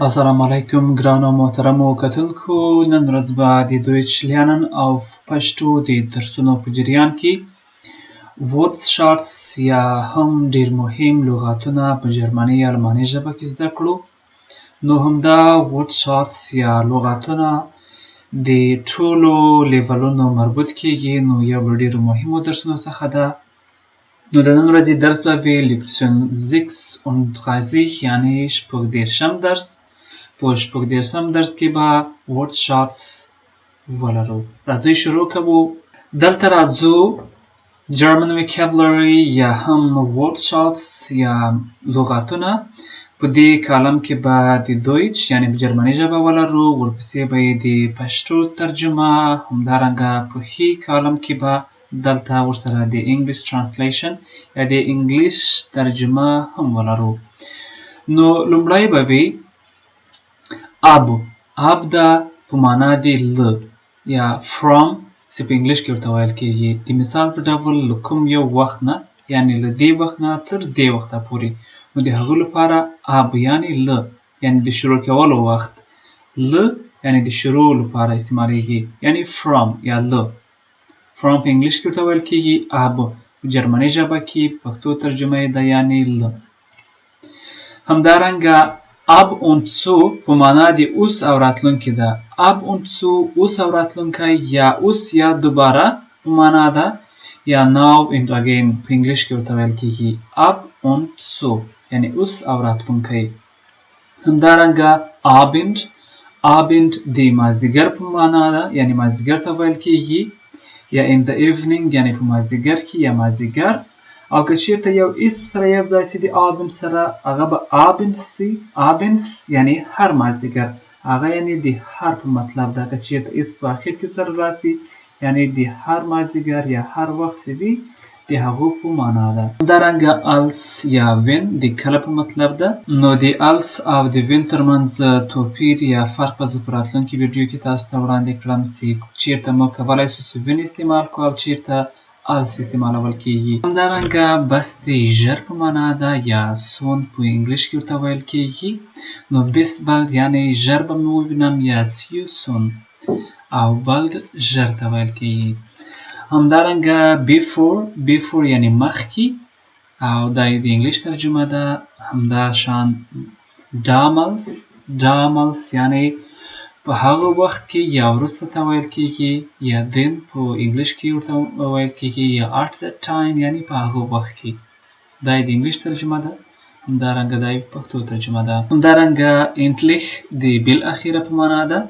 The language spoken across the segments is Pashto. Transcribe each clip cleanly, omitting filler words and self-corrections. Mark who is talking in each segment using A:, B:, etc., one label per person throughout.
A: Assalamu alaikum ګرانو محترمو کتونکو. نن ورځ به د دویچ لرنن auf پښتو د درسونو په جریان کې Wortschatz یا هم ډیر مهم لغاتونه په جرمني یا الماني ژبه کې زده کړو. نو همدا Wortschatz یا لغاتونه د ټولو لیولونو مربوط کیږي. نو یو له ډیرو مهمو درسونو څخه ده. نو د نن ورځې درس به وي Lektion 36 یعنی شپږدېرشم درس. په شپږدېرشم درس کې به Wortschatz ولرو. راځئ شروع کوو. دلته راځو German vocabulary یا هم Wortschatz یا لغاتونه په دې کالم کې به د دویچ یعنی په جرمني ژبه ولرو. ورپسې به د پښتو ترجمه، همدارنګه په هی کالم کې به دلته ورسره د English translation یا د انګلیش ترجمه هم ولرو. نو لومړی به وي اب. اب دا په معنا د له یا from چې په انګلیش کې ورته ویل کېږي. د مثال په ډول له کوم یو وخت نه یعنی له دې وخت نه تر دې وخته پورې. نو د هغه لپاره اب یعنی له یعنی د شروع کولو وخت. له یعنی د شروع لپاره استعمالیږي یعنی from یا له. from په انګلیش کې ورته ویل کېږي اب. په جرمني ژبه کې پښتو ترجمه یې ده یعنی له. همدارنګه ab und zu په معنا د اوس او راتلونکي ده. ab und zu اوس او راتلونکی یا اوس یا دوباره په معنا ده یا now and again په انګلیش کې ورته ویل کېږي ab und zu یعنی اوس او راتلونکی. همدارنګه abend. abend د مازدیګر په معنا ده یعنی مازدیګر ته ویل کېږي یا in the evening یعنی په مازدیګر کې یا مازدیګر. او که چیرته یو اسم سره یو ځای سي د abend سره هغه به abends سي. abends یعنی هر مازدیګر. هغه یعنی د هر په مطلب ده. که چیرته اسم په اخر کې سره راسي یعنی د هر مازدیګر یا هر وخت سي وي د هغو په معنا ده. همدارنګه als یا when د کله په مطلب ده. نو د als او د when ترمنځ توپیر یا فرق به زه په راتلونکي ویډیو کې تاسو ته وړاندې کړم چې چیرته موږ کولی شو چې when استعمال کړو او چیرته als استعمالول کېږي. همدارنګه بس د ژر په معنا ده یا soon په انګلیش کې ورته ویل کېږي. نو bis bald یعنی ژر به مې ووینم یا see you soon او bald ژر ته ویل کېږي. همدارنګه before یعنی مخکې او دا د انګلیش ترجمه ده. همداشان damals یعنی په هغه وخت کې یا وروسته ته ویل کېږي یا then په انګلیش کې ورته ویل کېږي یا at that time یعنی په هغه وخت کې. دا د انګلیش ترجمه ده. همدارنګه دا په پښتو ترجمه ده. همدارنګه endlich د بالاخره په معنا ده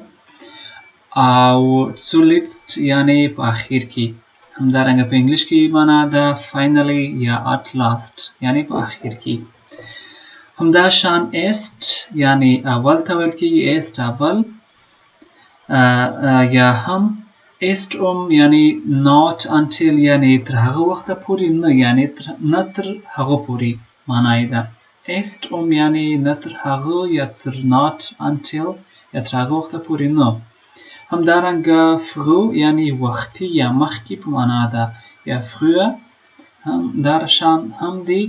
A: او zuletzt یعنی په اخر کې. همدارنګه په انګلیش کې معنا ده finally یا at last یعنی په اخر کې. همداشان erst یعنی اول ته ویل کېږي erst اول یا هم erst یعنی not until یعنی تر هغه وخته پورې نه یعنی نه تر هغه پورې معنا یې ده. erst یعنی نه تر هغه یا تر not until یا تر هغه وخته پورې نه. همدارنګه früh یعنی وختي یا مخکې په معنا ده یا früher. همدارشان هم دی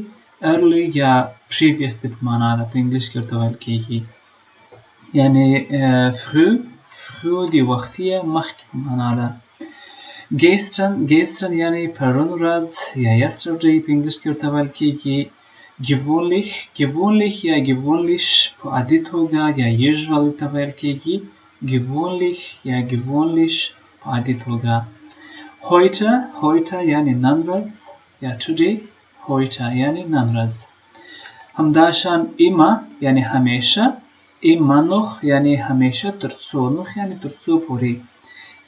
A: early یا previous په معنا ده په انګلیش کې ورته ویل کېږي یعنی früh دی وختي یا مخکې په معنا ده. gestern یعنی پرون ورځ یا yesterday په انګلیش کې ورته ویل کېږي. gewöhnlich یا gewöhnlich په عادي توګه یا usually ته ویل کېږي. gewöhnlich یا gewöhnlich په عادي توګه. heute یعنی نن ورځ یا today. heute یعنی نن ورځ. همداشان immer یعنی همیشه. immer noch یعنی همیشه ترڅو. noch یعنی ترڅو پورې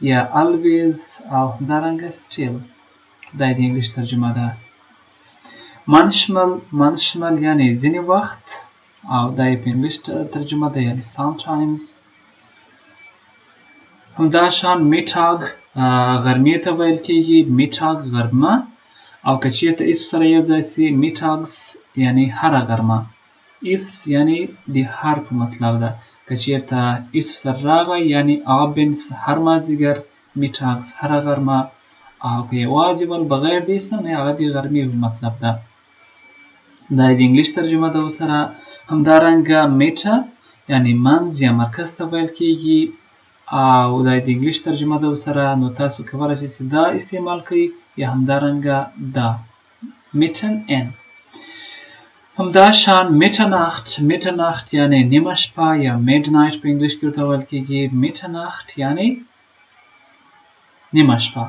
A: یا always او همدارنګه still. دا د انګلیش ترجمه ده. manchmal یعنی ځینې وخت او دا په انګلیش ترجمه ده یعنی sometimes. همداشان mittag غرمې ته ویل کېږي. mittag غرمه او که چیرته اسم سره یو ځای سي mittags یعنی هره غرمه. is یعنی د هر په مطلب ده. که چیرته اسم سره راغی یعنی abends هر مازدیګر. mittags هره غرمه او که یوازې ول بغیر د اسم نه هغه د غرمې په مطلب ده. دا د انګلیش ترجمه ده ورسره. همدارنګه meta یعنی منځ یا مرکز ته ویل کیږي او د انګلیش ترجمه ده سره نو تاسو کولای شئ دا استعمال کړئ یا همدارنګه دا mitten in. همداشان Mitternacht یعنی نیمه شپه یا midnight په انګلیش کې ورته ویل کیږي. Mitternacht یعنی نیمه شپه.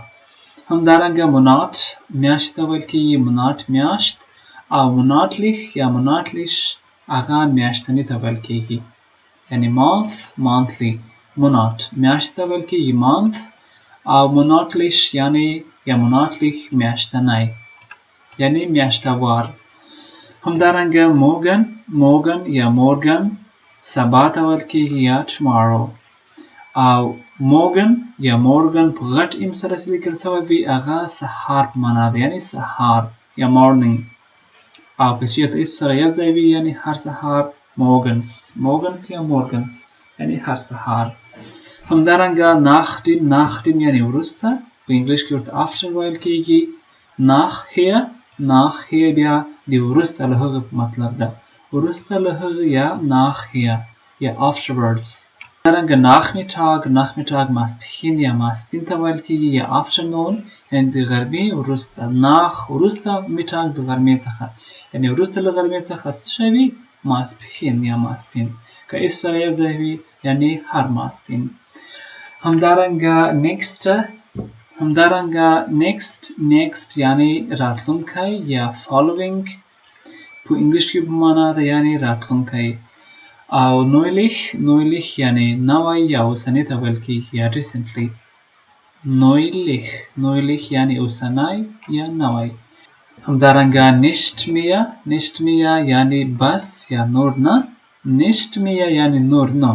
A: همدارنګه Monat میاشت ته ویل کیږي. Monat میاشت او monatlich یا monatlich هغه میاشتنی ته ویل کیږي. یعنی month monthly. Monat میاشت ته ویل کیږي month او monatlich یعنی یا monatlich میاشتنی یعنی میاشتوار. همدارنګه morgen یا morgen سبا ته ویل کیږي یا tomorrow او morgen یا morgen په غټ ام سره لیکل شوی وي هغه سهار په معنا ده یعنی سهار یا morning او که چیرته ایست سره یو ځای وي یعنی هر سهار morgens یا morgens یعنی هر سهار. همدارنګه nachdem یعنی وروسته په انګلیش کې ورته after ویل کیږي. nachher بیا د وروسته له هغه مطلب ده وروسته له هغه یا nachher یا afterwards. همدارنګه nachmittag ماسپښین یا ماسپښین ته ویل کیږي یا afternoon یعنی د غرمې وروسته. وروسته mittag د غرمې څخه یعنی وروسته له غرمې څخه څه شوی ماسپښین یا ماسپښین که ایست سره یو ځای وي یعنی هر ماسپښین. همدارنګه next یعنی راتلونکی یا following په انګلیش کې په معنا ده یعنی راتلونکی او neulich یعنی نوی یا اوسنی ته ویل کیږي یا recently. neulich یعنی اوسنی یا نوی. همدارنګه nicht mehr یعنی بس یا نور نه. nicht mehr یعنی نور نه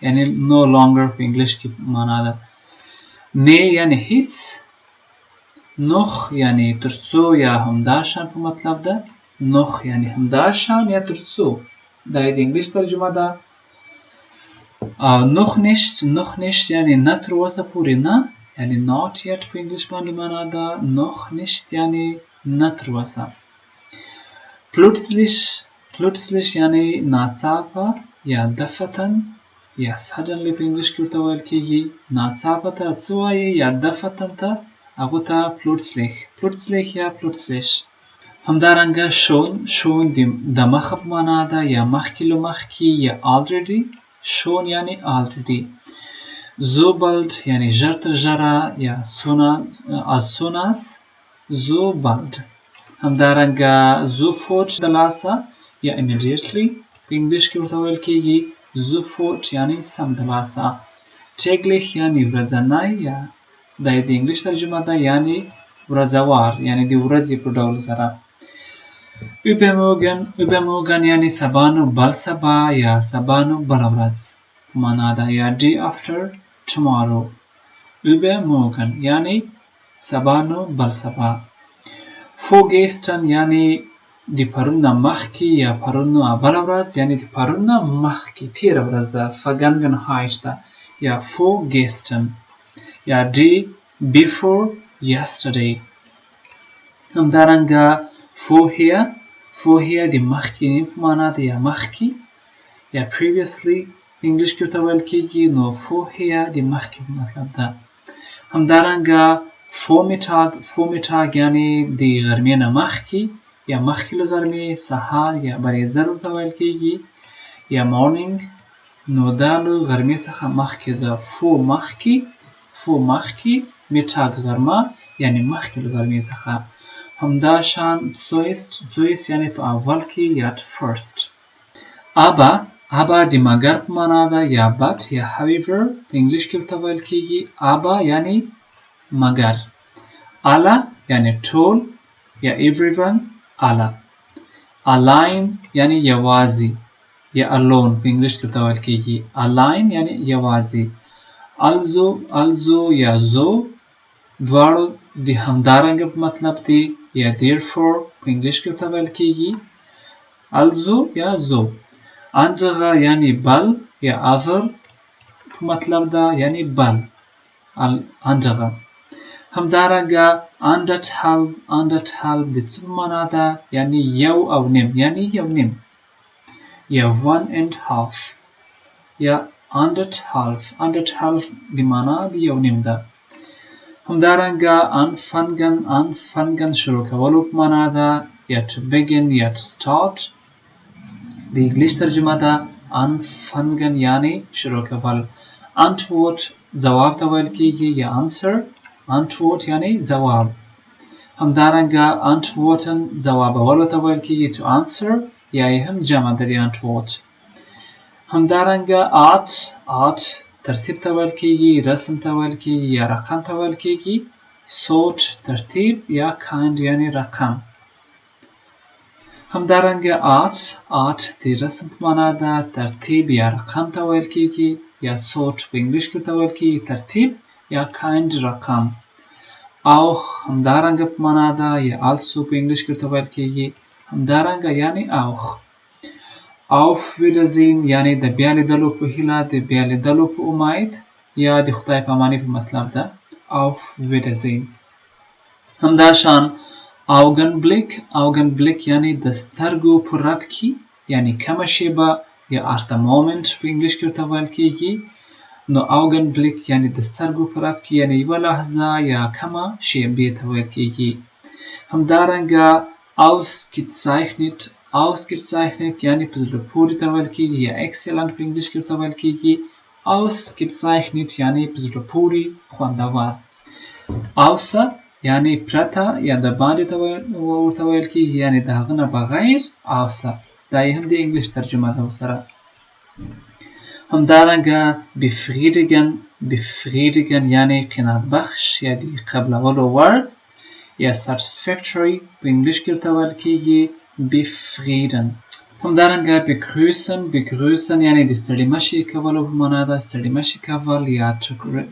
A: یعنی no longer په انګلیش کې معنا ده. نه یعنی هیڅ. noch یعنی ترڅو یا همداشان په مطلب ده. noch یعنی همداشان یا ترڅو دا د انګلیش ترجمه ده. او noch nicht یعنی نه تر اوسه پورې نه یعنی not yet په انګلیش باندې معنا ده. noch nicht یعنی نه تر اوسه. plötzlich یعنی ناڅاپه یا دفتن یا suddenly په انګلیش کې ورته ویل کیږي. ناڅاپه ته څه وایي یا دفتن ته هغه ته plötzlich یا plötzlich. همدارنګه schon د مخه په معنا ده یا مخکې له مخکې یا already. schon یعنی already. so bald یعنی ژر تر ژره یا as soon as so bald. همدارنګه sofort د لاسه یا immediately په انګلیش کې ورته ویل کیږي. sofort یعنی سم د لاسه. täglich یعنی ورځنی یا د انګلیش ترجمه ده یعنی ورځوار یعنی د ورځې په ډول سره. übermorgen یعنی سبانو بل سبا یا سبانو بل ورځ معنا ده یا day after tomorrow. übermorgen یعنی سبانو بل سبا. vorgestern یعنی د پرون نه مخکې یا پرون بل ورځ یعنی د پرون نه مخکې تیره ورځ ده vergangenheit یا vorgestern یا day before yesterday. همدارنګه vorher د مخکې په معنا ده یا مخکې یا previously انګلیش کې ورته ویل کیږي نو vorher د مخکې په مطلب ده. همدارنګه vormittag یعنی د غرمې نه مخکې یا مخکې له غرمې سهار یا بریځر ورته ویل کیږي یا morning نو دا له غرمې څخه مخکې ده. مخکې mittag غرمه یعنی مخکې له غرمې څخه. همداشان zuerst یعنی په اول کې یا first. aber د مگر په معنا ده یا but یا however په انګلیش کې ورته ویل کیږي. aber یعنی مگر. alle یعنی ټول یا everyone alle. allein یعنی یوازې یا alone په انګلیش کې ورته ویل کیږي. allein یعنی یوازې. also یا so دواړو د همدارنګه په مطلب دی یا therefore په انګلیش کې ورته ویل کیږي. also یا so. andere یعنی بل یا other په مطلب ده یعنی بل andere. همدارنګه anderthalb د څه په معنا ده یعنی یو او نیم یعنی یو نیم یا 1.5. یا anderthalb دی معنا د یو نیم ده. همدارنګه anfangen شروع کولو په معنا ده یا to begin یا to start. د انګلیش ترجمه ده anfangen یعنی شروع کول. Antwort جواب ته ویل کیږي یا answer. Antwort یعنی جواب. همدارنګه antworten جوابولو ته ویل کیږي to answer یا هم جمع ده د antwort. همدارنګه art ترتیب ته ویل کیږي، رسم ته ویل کیږي یا رقم ته ویل کیږي. sort ترتیب یا kind یعنی رقم. همدارنګه art د رسم په معنا ده، ترتیب یا رقم ته ویل کیږي یا sort په انګلیش کې ته ویل کیږي ترتیب یا kind رقم. auch همدارنګه په معنا ده یا also په انګلیش کې ته ویل کیږي همدارنګه یعنی auch. auf Wiedersehen یعنی د بیا لیدلو په هیله، د بیا لیدلو په امید یا د خدای په اماني په مطلب ده. auf Wiedersehen. همداشان Augenblick یعنی د سترګو په رپ کې یعنی کمه شیبه یا after moment په انګلیش کې ته ویل کیږي. نو Augenblick یعنی د سترګو په رپ کې یعنی یوه لحظه یا کمه شیبې ته ویل کیږي. همدارنګه ausgezeichnet یعنی په زړه پورې ته ویل کیږي یا excellent په انګلیش کې ته ویل کیږي. ausgezeichnet یعنی په زړه پورې خوندور. außer یعنی پرته یا د باندې ته ورته ویل کیږي یعنی د هغه نه بغیر. außer دا یې هم د انګلیش ترجمه ده ورسره. همدارنګه befriedigen یعنی قناعت بخش یا د قبلولو وړ یا satisfactory په انګلیش کې ته ویل کیږي befrieden. همدارنګه begrüßen یعنی د ستړي مشي کولو په معنا ده، ستړي مشي کول یا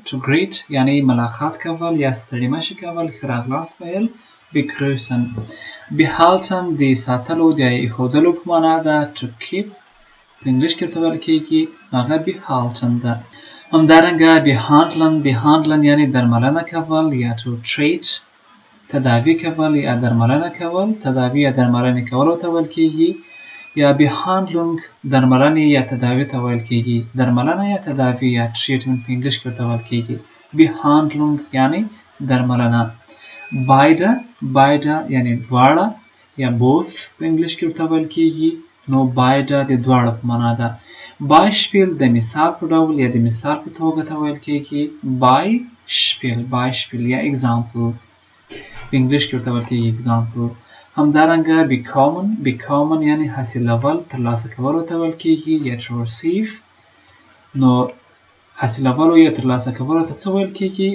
A: to greet یعنی ملاقات کول یا ستړي مشي کول، ښه راغلاست ویل begrüßen. behalten د ساتلو د ایښودلو په معنا ده to keep په انګلیش کې ته ویل کیږي هغه behalten ده. همدارنګه behandeln یعنی درملنه کول یا to treat تداوی کول یا درملنه کول، تداوی یا درملنه کولو ته ویل کیږي یا behandlung درملنه یا تداوی ته ویل کیږي. درملنه یا تداوی یا treatment په انګلیش کې ته ویل کیږي behandlung یعنی درملنه. beide یعنی دواړه یا both په انګلیش کې ته ویل کیږي. نو beide د دواړو په معنا ده. Beispiel د مثال په ډول یا د مثال په توګه ته ویل کیږي Beispiel یا example په انګلیش کې ورته ویل کیږي example. همدارنګه bekommen یعنی حاصلول ترلاسه کولو ته ویل کیږي یا to receive. نو حاصلولو یا ترلاسه کولو ته څه ویل کیږي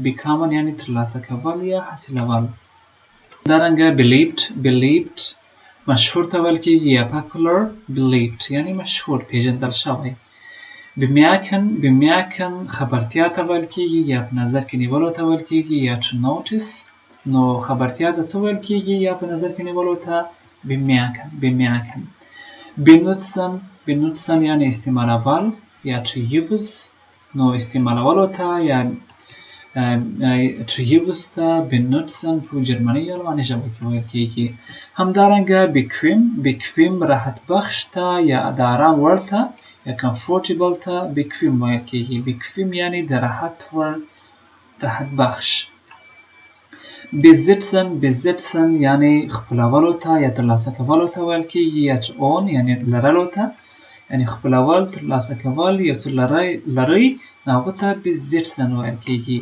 A: bekommen یعنی ترلاسه کول یا حاصلول. همدارنګه believed مشهور ته ویل کیږي یا popular believed یعنی مشهور پیژندل شوی. bemerken خبرتیا ته ویل کیږي یا په نظر کې نیولو ته ویل کیږي یا to notice. نو خبرتیا ته څه ویل کیږي یا په نظر کې نیولو ته bemerken. benutzen یعنی استعمالول یا to use. نو استعمالولو ته یا to use ته benutzen په جرمني یا الماني ژبه کې ویل کیږي. همدارنګه bequem راحت بخش ته یا د آرام وړ ته یا comfortable ته bequem ویل کیږي. bequem یعنی د راحت وړ، راحت بخش. besitzen یعنی خپلولو ته یا ترلاسه کولو ته ویل کیږي یا to own یعنی لرلو ته یعنی خپلول ترلاسه کول یا to لري هغه ته besitzen ویل کیږي.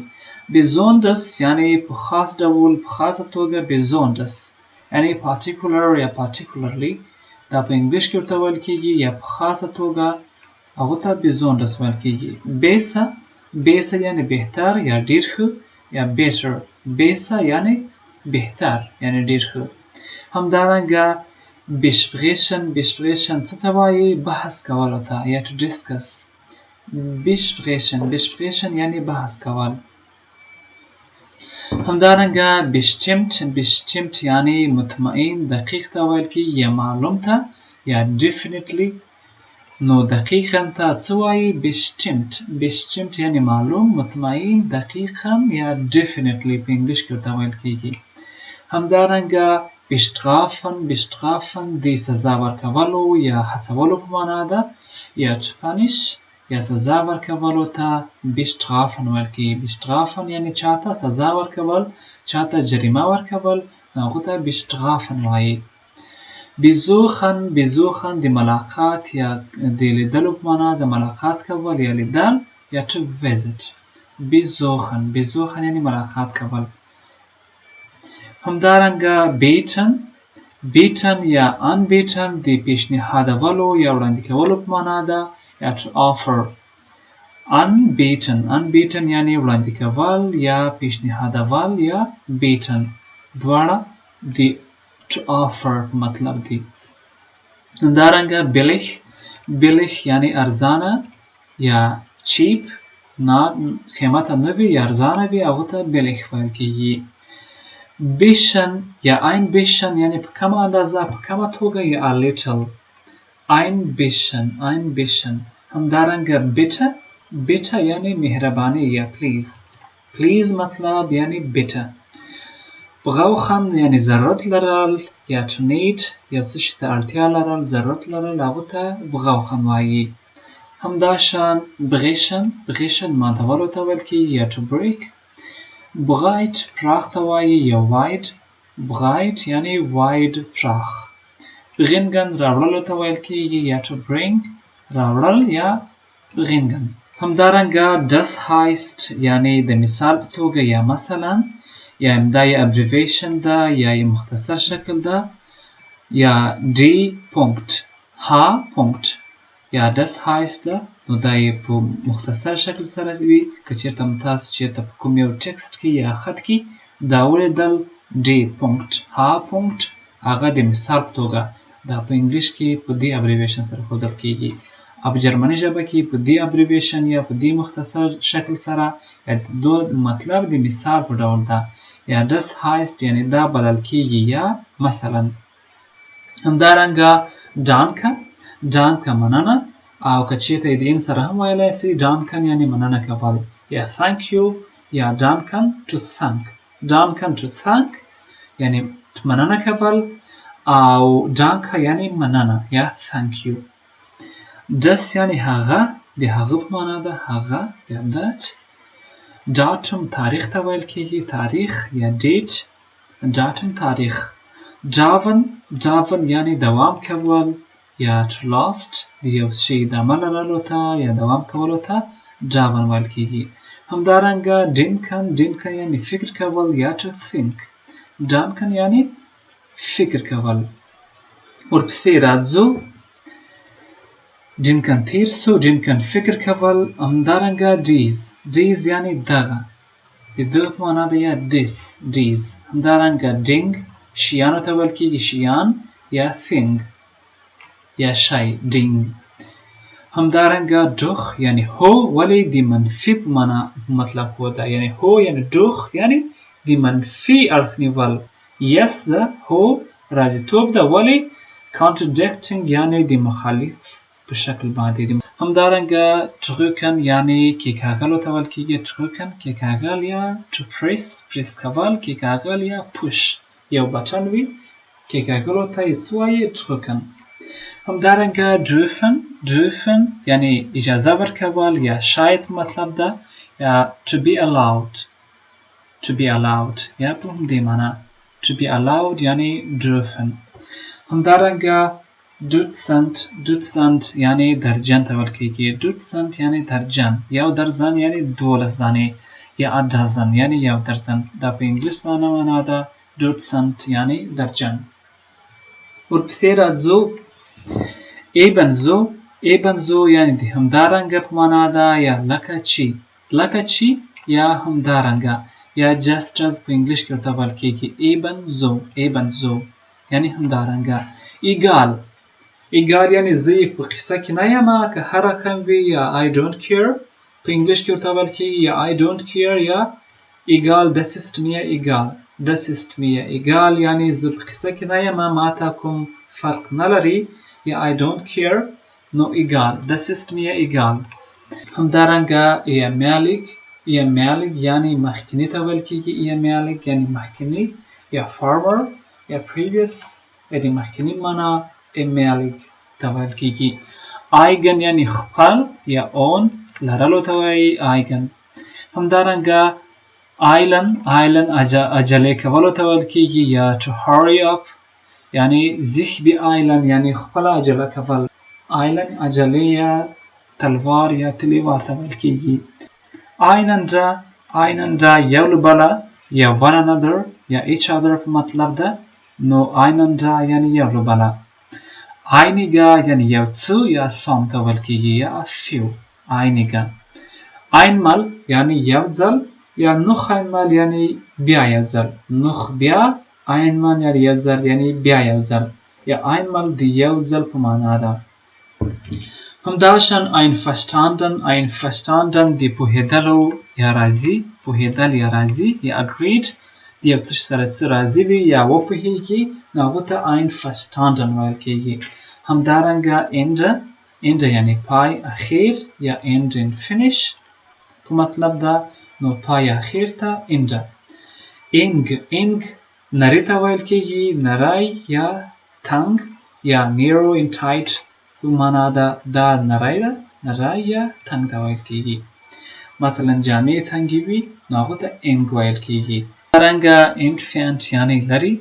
A: besonders یعنی په خاص ډول په خاصه توګه besonders یعنی particular یا particularly دا په انګلیش کې ورته ویل کیږي یا په خاصه توګه هغه ته besonders ویل کیږي. besser یعنی بهتر یا ډیر ښه یا better. besser یعنی بهتر یعنی ډیر ښه. همدارنګه besprechen څه ته وایي؟ بحث کولو ته یا to discuss. besprechen یعنی بحث کول. همدارنګه bestimmt یعنی مطمئن دقیق ته ویل کیږي یا معلوم ته یا definitely. نو دقیقاً ته څه وایي؟ bestimmt یعنی معلوم، مطمئن، دقیقاً یا definitely په انګلیش کې ورته ویل کیږي. همدارنګه bestrafen د سزا ورکولو یا هڅولو په معنا ده یا Spanish یا سزا ورکولو ته bestrafen ویل کیږي. bestrafen یعنی چاته سزا ورکول، چاته جریمه ورکول، هغه ته bestrafen وایي. besuchen د ملاقات یا د لیدلو په معنا د ملاقات کول یا لیدل یا to visit. besuchen یعنی ملاقات کول. همدارنګه bitten یا unbitten د پیشنهادولو یا وړاندې کولو په معنا ده یا to offer. unbeaten یعنی وړاندې کول یا پیشنهادول یا beaten دواړه د to offer مطلب دی. همدارنګه billig یعنی ارزانه یا cheap، نه قیمته نه وي یا ارزانه وي، هغه ته billig ویل کیږي. bisschen یا ein bisschen یعنی په کمه اندازه، په کمه توګه یا a little. ein bisschen. همدارنګه bitte یعنی مهرباني یا please مطلب یعنی bitte. brauchen یعنی ضرورت لرل یا to need یا څه شي ته اړتیا لرل، ضرورت لرل، هغه ته brauchen وایي. همداشان brechen ماتولو ته ویل کیږي یا to break. breit پراخ ته وایي یا wide. breit یعنی wide پراخ. bringen راوړلو ته ویل کیږي یا to bring راوړل یا bringen. همدارنګه das heißt یعنی د مثال په توګه یا مثلا یا دا یې abbreviation ده یا یې مختصر شکل ده یا die Punkt H. یا das heißt ده، نو دا یې په مختصر شکل سره وي. که چېرته تاسو چېرته په کوم یو ټکسټ کې یا خط کې دا ولیدل die Punkt H. هغه د مثال په توګه دا په انګلیش کې په دې abbreviation سره ښودل کیږي، او په جرمني ژبه کې په دې abbreviation یا په دې مختصر شکل سره د مطلب د مثال په ډول ده. یا das heißt یعنی دا بدل کیږي یا مثلا. همدارنګه danke مننه، او که چېرته د ان سره هم ویلی سي danken یعنی مننه کول یا thank you یا danken to thank یعنی مننه کول، او danke یعنی مننه یا thank you. das یعنی هغه، د هغه په معنا ده هغه یا that. datum تاریخ ته ویل کیږي، تاریخ یا date. datum تاریخ. daven یعنی دوام کول یا to last، د یو شي ادامه لرلو ته یا دوام کولو ته daven ویل کیږي. همدارنګه denken یعنی فکر کول یا to think. denken یعنی فکر کول. ورپسې راځو denken تیر سو، denken فکر کول. همدارنګه dies یعنی دغه، د دغه په معنا ده یا dies. همدارنګه ding شیانو ته ویل کیږي، شیان یا thing یا شی ding. همدارنګه doch یعنی هو، ولی د منفي په معنا مطلب هو ده، یعنی هو یعنی doch یعنی د منفي اړخ نیول. yes ده هو راضیتوب ده، ولی contradicting یعنی د مخالف په شکل باندې دي. همدارنګه drücken یعنی کیکاګلو ته ویل کیږي، drücken کیکاګل یا to press کول، کیکاګل یا push یو بټن وي، کیکاګلو ته یې څه وایي drücken. همدارنګه dürfen یعنی اجازه ورکول یا شاید مطلب ده یا to be allowed یا په همدې معنا to be allowed یعنی dürfen. همدارنګه Dutzend یعنی درجن ته ویل کیږي، Dutzend یعنی درجن، یو درجن یعنی 12 دانې یا a dozen یعنی یو درجن. دا په انګلیس معنا ده Dutzend یعنی درجن. ورپسې راځو ebenso یعنی د همدارنګه په معنا ده یا لکه چې یا همدارنګه یا just as په انګلیش کې ورته ویل کیږي ebenso یعنی همدارنګه. egal یعنی زه په قصه کې نه یم، که هر رقم وي یا I don't care په انګلیش کې ورته ویل کیږي یا I don't care یا egal das ist mir egal یعنی زه په قصه کې نه یم، ما ته کوم فرق نه لري یا I don't care نو egal das ist mir egal. همدارنګه ehemalig یعنی مخکنی ته ویل کیږي، ehemalig یعنی مخکنی یا former یا previous د مخکنی معنا ehemalig ته ویل کیږي. ایگن یعنی خپل یا اون لرلو ته وایي ایگن. همدارنګه ایلن عجله کولو ته ویل کیږي یا to hurry up یعنی sich beeilen یعنی خپل عجله کول. ایلن عجله یا تلوار یا تلیوار ته ویل کیږي. einander یو له بله یا one another یا each other په مطلب ده. نو einander یعنی یو له بله. einige یعنی یو څو یا some ته ویل کیږي یا a few. einige. einmal یعنی یو ځل یا noch einmal یعنی بیا یو ځل. noch بیا einmal یعنی یو ځل یعنی بیا یو ځل یا einmal د یو ځل په معنا ده. همداشان einverstanden دی پوهیدلو یا راضی. پوهیدل یا راضی یا agreed دی یو څه سره څه راضی وي یا وپوهیږي نو هغه ته einverstanden ویل کیږي. همدارنګه ende یعنی پای اخیر یا end in finish په مطلب ده. نو پای اخیر ته ende. ing نری ته ویل کیږي. نری یا تنگ یا narrow in tight په معنا ده. دا نری ده. نری یا تنگ ته ویل کیږي. مثلا جامې تنګې وي نو هغه ته ing ویل کیږي. همدارنګه entfernt یعنی لري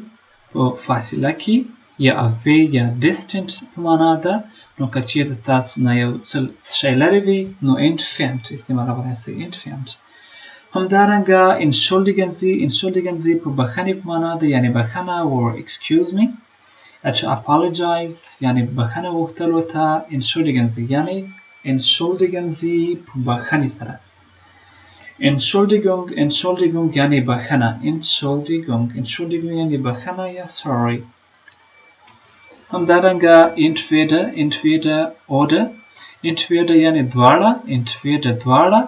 A: په فاصله کې یا away یا distant په معنا ده. نو که چیرته تاسو نه یو څه شی لرې وي نو entfernt استعمالولی شئ. entfernt. همدارنګه entschuldigen Sie په بخښنې په معنا ده یعنی بخښنه or excuse me. to apologize یعنی بخښنه غوښتلو ته entschuldigen Sie یعنی entschuldigen Sie په بخښنې سره. Entschuldigung یعنی بخښنه. Entschuldigung یعنی بخښنه یا sorry. همدارنګه entweder oder. entweder یعنی دواړه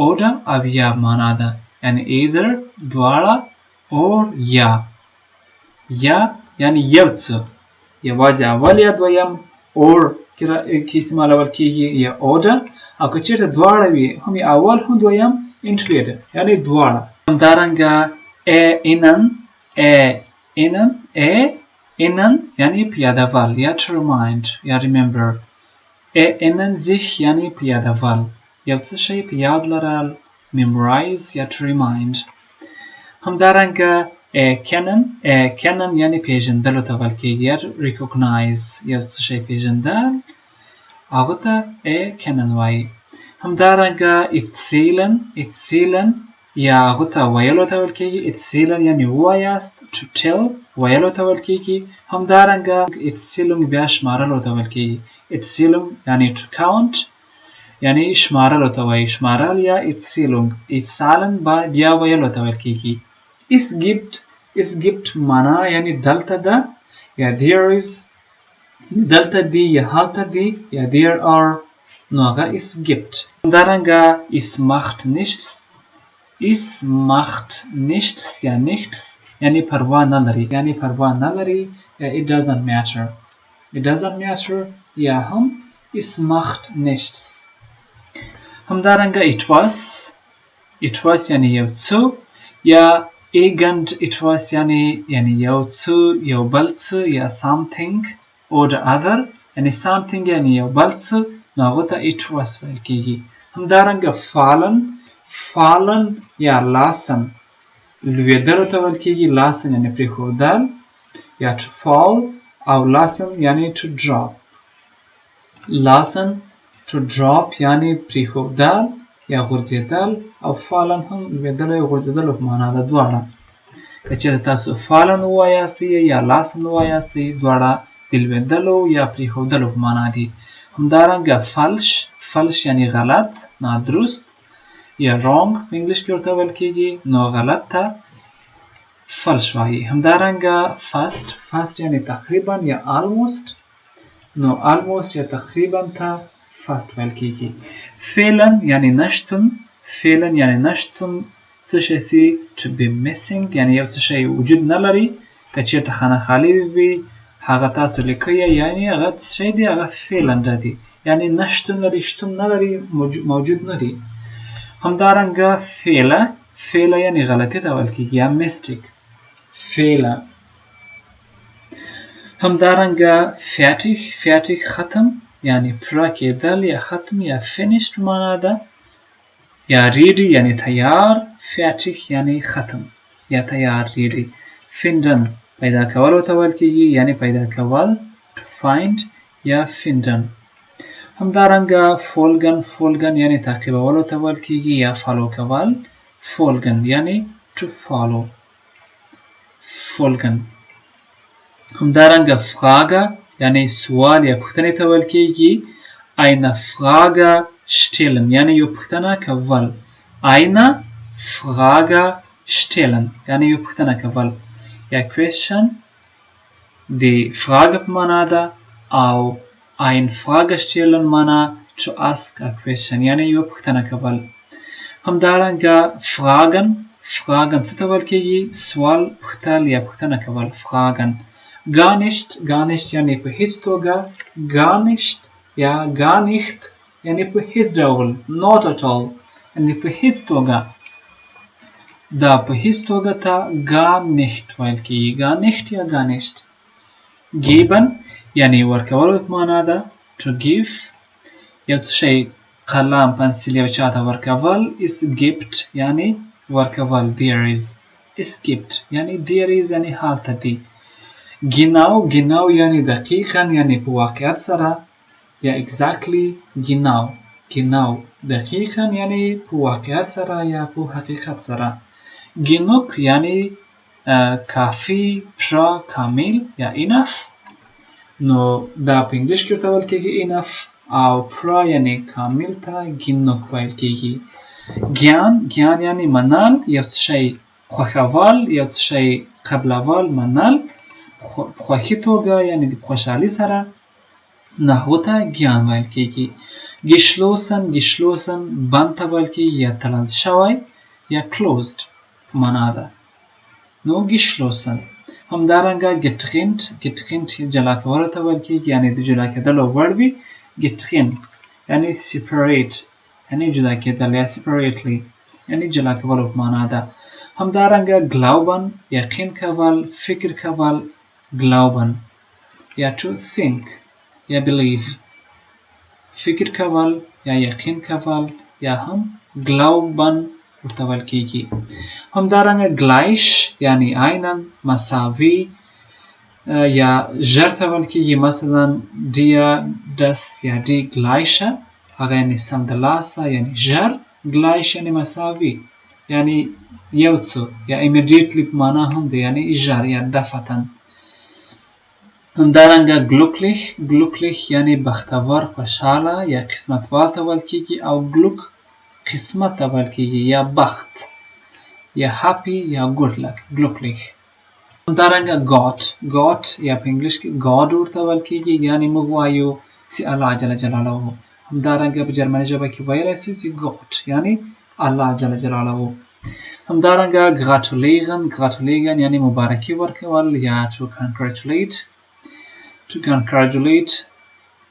A: oder او یا معنا ده یعنی either دواړه or یا یعنی یو څه یوازې اول یا دویم or کې استعمالول کیږي یا order. او که چیرته دواړه وي هم اول هم دویم entweder یعنی دواړه. همدارنګه erinnern یعنی پیاده‌ول یا to remind یا remember. erinnern sich یعنی پیاده‌ول یو څه شی په یاد لرل. memorize یا to remind. همدارنګه kennen یعنی پیژندلو ته ویل کیږي یا recognize یو څه شی پیژندل هغه ته kennen وایي. همدارنګه erzählen یا هغه ته ویلو ته ویل کیږي. erzählen یعنی ووایاست. to tell ویلو ته ویل کیږي. همدارنګه erzählung بیا شمارلو ته ویل کیږي. erzählung یعنی to count یعنی شمارلو ته وایي. شمارل یا erzählung. erzählen بیا ویلو ته ویل کیږي. es gibt معنا یعنی دلته ده یا there is دلته دی یا هلته دی یا there are نو هغه es gibt. همدارنګه es macht nichts یا nichts یعنی پروا نه لري یا it doesn't matter یا هم es macht nichts. همدارنګه it was یعنی یو څه یا etwas یعنی یو څه یو بل څه یا something or other یعنی something یعنی یو بل څه نو هغه ته it was ویل کیږي. همدارنګه fallen یا lassen لویدلو ته ویل کیږي. lassen یعنی پرېښودل یا to fall او lassen یعنی to drop. lassen to drop یعنی پرېښودل یا غورځېدل او fallen هم لویدلو یا غورځېدلو په معنا ده دواړه. که چېرته تاسو fallen ووایاستئ یا lassen ووایاستئ دواړه د لویدلو یا پرېښودلو په معنا دي. همدارنګه falsch یعنی غلط نادرست یا wrong په انګلیش کې ورته ویل کیږي نو غلط ته falsch وایي. همدارنګه fast یعنی تقریبا یا almost نو almost یا تقریبا ته fast ویل کیږي. fehlen یعنی نشتون څه شی سي to be missing یعنی یو څه شی وجود نه لري. که چېرته خانه خالي وي هغه تاسو لیکئ یعنی هغه څه شی دی هغه fehlen دی یعنی نشتون لري شتون نه لري موجود نه دی. همدارنګه فعله یعنی غلطی ته ویل کیږي یا mistake. همدارنګه fertig ختم یعنی پوره کېدل یا ختم یا finished معنا ده. یا ready یعنی تیار. fertig یعنی ختم یا تیار. ready. finden پیدا کول ورته ویل کېږي یعنی پیدا کول. to find یا finden. همدارنګه folgen یعنی تعقیبول ورته ویل کېږي یا فالو کول. folgen یعنی to follow. folgen. همدارنګه frage یعنی سوال یا پوښتنې ته ویل کېږي. eine Frage stellen یعنی یو پوښتنه کول. eine Frage stellen یعنی یو پوښتنه کول. یا question د frage په معنا ده او ein Frage stellen معنا to ask a question یعنی یو پوښتنه کول. همدارنګه fragen څه ته ویل کېږي؟ سوال پوښتل یا پوښتنه کول. fragen. gar nicht یعنی په هیڅ توګه. gar nicht یا gar nicht یعنی په هیڅ ډول. not at all یعنی په هیڅ توګه. دا په هیڅ توګه ته gar nicht ویل کېږي. gar nicht یا gar nicht. geben یعنی ورکول په معنا ده. to give یو څه شی قلم پنسل یو چاته ورکول. es gibt یعنی ورکول. there is gibt یعنی there is یعنی هلته دی. genau یعنی دقیقاً یعنی په واقعیت سره یا exactly. genau دقیقاً یعنی په واقعیت سره یا په حقیقت سره. genug یعنی کافی. پوره کامل یا enough. نو دا په انګلیش کې ورته ویل کېږي enough او پوره یعنی کامل ته genug ویل کېږي. gern یعنی منل یو څه شی خوښول یو څه شی قبلول منل خوښي توګه یعنی د خوشحالي سره نحو ته gern ویل کېږي. geschlossen بند ته ویل کېږي یا تړل شوی یا closed معنا ده. نو geschlossen. همدارنګه getrennt جلا کولو ته ویل کېږي یعنی د جلا کېدلو وړ وي. getrennt یعنی separate یعنی جدا کېدل یا separately یعنی جلا کولو په معنا ده. همدارنګه glauben یقین کول فکر کول. glauben یا to think یا believe. فکر کول یا یقین کول یا هم glauben ورته ویل کېږي. همدارنګه gleich یعنی عیناً مساوي یا ژر ته ویل کېږي. مثلا dir das یا die gleiche هغه یعنی سمدلاسه یعنی ژر. gleich یعنی مساوي یعنی یو څه یا immediately په معنا هم ده یعنی ژر یا دفعتاً. همدارنګه glücklich یعنی بختور خوشحاله یا قسمتوار ته ویل کېږي او glück قسمت ته ویل کېږي یا بخت یا happy یا good luck. glücklich. همدارنګه God یا په انګلیش کې God ورته ویل کېږي یعنی موږ وایو چې الله جل جلاله. همدارنګه په جرمني ژبه کې ویلی شو چې God یعنی الله جل جلاله. همدارنګه gratulieren یعنی مبارکي ورکول یا to congratulate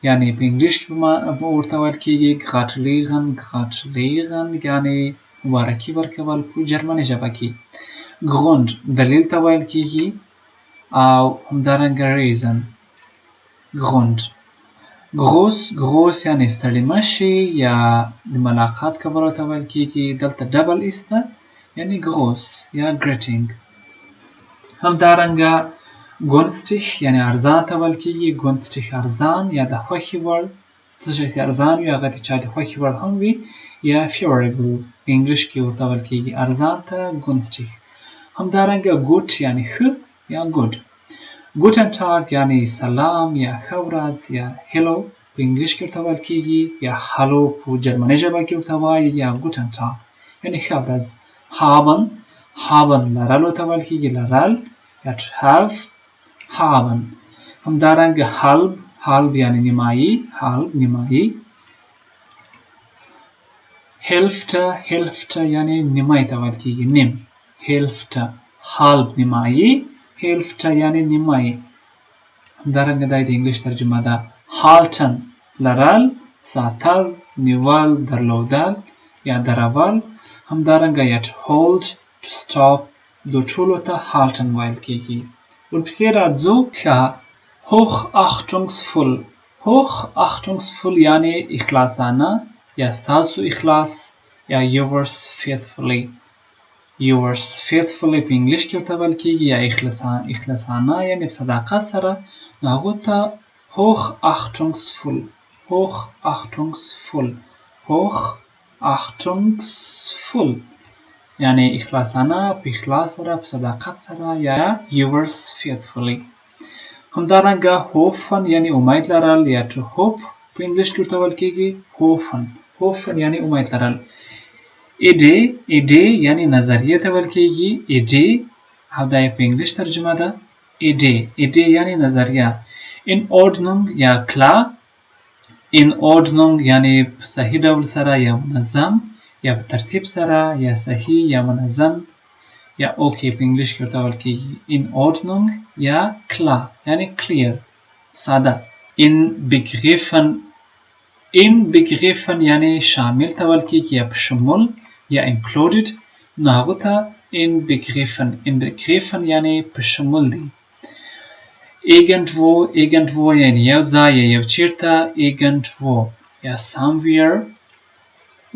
A: یعنی په انګلیش کې ورته ویل کېږي gratulieren یعنی مبارکي ورکول په جرمني ژبه کې. grund دلیل ته ویل کېږي او همدارنګه reason. grund. groß یعنی ستړي مشي یا د ملاقات کولو ته ویل کېږي. دلته ډبل ایسته یعنی groß یا greeting. همدارنګه günstig یعنی ارزان ته ویل کېږي. günstig ارزان یا د خوښې وړ څه شی چې ارزان وي هغه د چا د خوښې وړ هم وي یا favorable په انګلیش کې ورته ویل کېږي ارزان ته günstig. همدارنګه gut یعنی ښه یا good. guten tag یعنی سلام یا ښه ورځ یا hello په انګلیش کې ورته ویل کېږي یا hello په جرمني ژبه کې ورته وایي یا guten tag یعنی ښه ورځ. haben لرلو ته ویل کېږي لرل یا to have. haben. همدارنګه halb یعنی نیمایي. Hälfte یعنی نیمایي ته ویل کېږي نیم. Hälfte halb نیمایي. Hälfte یعنی نیمایي. همدارنګه دا د انګلیش ترجمه ده. halten لرل ساتل نیول درلودل یا درول. همدارنګه یا to hold to stop د ټولو ته halten ویل کېږي. ورپسې راځو hochachtungsvoll hochachtungsvoll یعنی اخلاصانه یا ستاسو اخلاص یا yours faithfully. yours faithfully په انګلیش کې ورته ویل کېږي یا اخلاصانه یعنی په صداقت سره، نو هغو ته hochachtungsvoll hochachtungsvoll یعنی اخلاصانه په اخلاص سره په صداقت سره یا yours faithfully. همدارنګه hoffen یعنی امید لرل یا to hope په انګلیش کې ورته ویل کېږي hoffen یعنی امید لرل. ایده یعنی نظریه ته ویل کېږي ایده، او دا یې په انګلیش ترجمه ده ایده یعنی نظریه. in ordnung یا klar in ordnung یعنی په صحیح ډول سره یا منظم یا په ترتیب سره یا صحیح یا منظم یا اوکی په انګلیش کې ورته ویل کېږي in ordnung یا klar یعنی clear ساده. in begriffen یعنی شامل ته ویل کېږي یا په شمول یا included، نو هغو ته in begriffen یعنی په شمول دی. irgendwo یعنی یو ځای یا یو چیرته irgendwo یا somewhere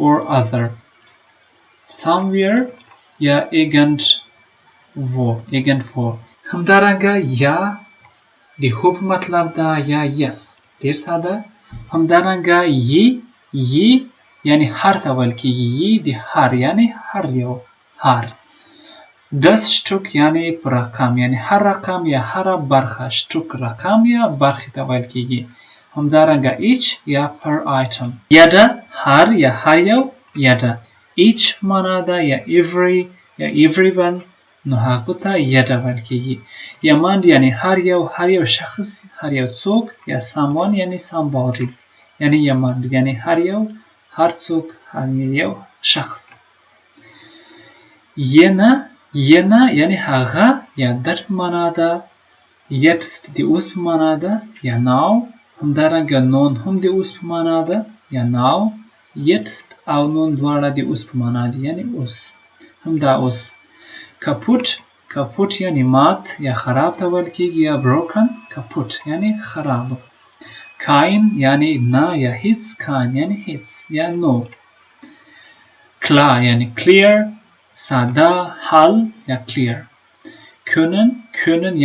A: or other یا irgendwo. همدارنګه یا د هوپ مطلب ده یا yes ډیر ساده. همدارنګه یی یعنی هر ته ویل کېږي یی د هر یعنی هر یو هر. das Stück یعنی پر رقم یعنی هر رقم یا هر برخه Stück رقم یا برخه ته ویل کېږي. همدارنګه each یا per item یا ده هر یا هر یو یا ده each معنا ده یا every یا everyone، نو هغو ته یا ده ویل کېږي. یا مند یعنی هر یو شخص هر یو څوک یا someone یعنی somebody یعنی یا مند یعنی هر څوک هر یو شخص. یه نه یعنی هغه یا در په معنا ده. jetzt د اوس په معنا ده یا now. همدارنګه nun هم د اوس په معنا ده یا now. jetzt او nun دواړه د اوس په معنا دي یعنی اوس همدا اوس. kaputt یعنی مات یا خراب ته ویل کېږي یا broken kaputt یعنی خراب. kein یعنی نه یا هیڅ kein یعنی هیڅ یا no. klar یعنی clear ساده حل یا clear. können